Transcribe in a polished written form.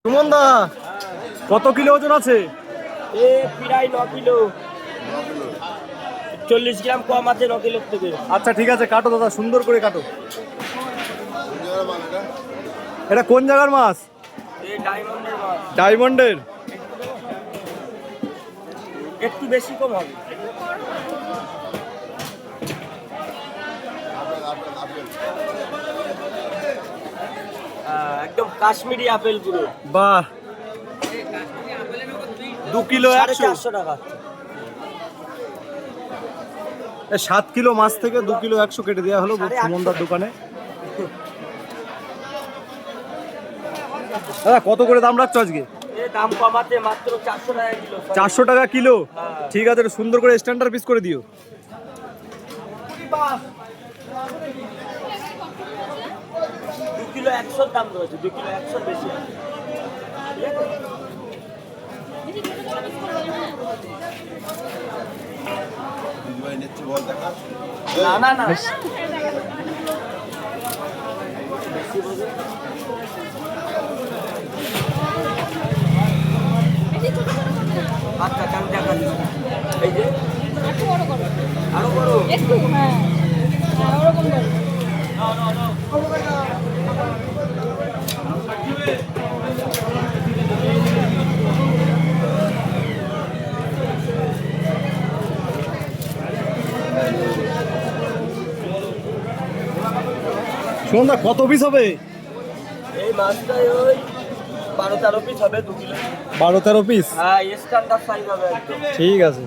সুমন দা, কত কিলো ওজন আছে? প্রায় 9 কিলো, 40 গ্রাম কম আছে 9 কিলোর থেকে। আচ্ছা ঠিক আছে, কাটো দাদা, সুন্দর করে কাটো। এটা কোন জায়গার মাছ? ডায়মন্ডের মাছ। ডায়মন্ডের? একটু বেশি কম হবে। একদম কাশ্মীরি আপেল পুরো। বাহ, 2 কিলো 450 টাকা। 7 কিলো মাছ থেকে 2 কিলো 100 কেটে দেওয়া হলো সুমনদার দোকানে। দাদা কত করে দাম রাখছো আজকে? দাম কমাতে মাত্র 400 টাকা কিলো। 400 টাকা কিলো? ঠিক আছে, সুন্দর করে স্ট্যান্ডার্ড পিস করে দিও। 2 কিলো 100 দাম রয়েছে, 2 কিলো 100 বেশি। না না না, আচ্ছা কান টাকা এই যে একটু বড় করো, আরো বড় একটু, হ্যাঁ হ্যাঁ ওরকম করো। সুমনদা কত পিস হবে? এই মাছটাই ওই 12-13 পিস হবে, 2 কিলো। 12-13 পিস? হ্যাঁ, স্ট্যান্ডার্ড সাইজ হবে একদম। ঠিক আছে।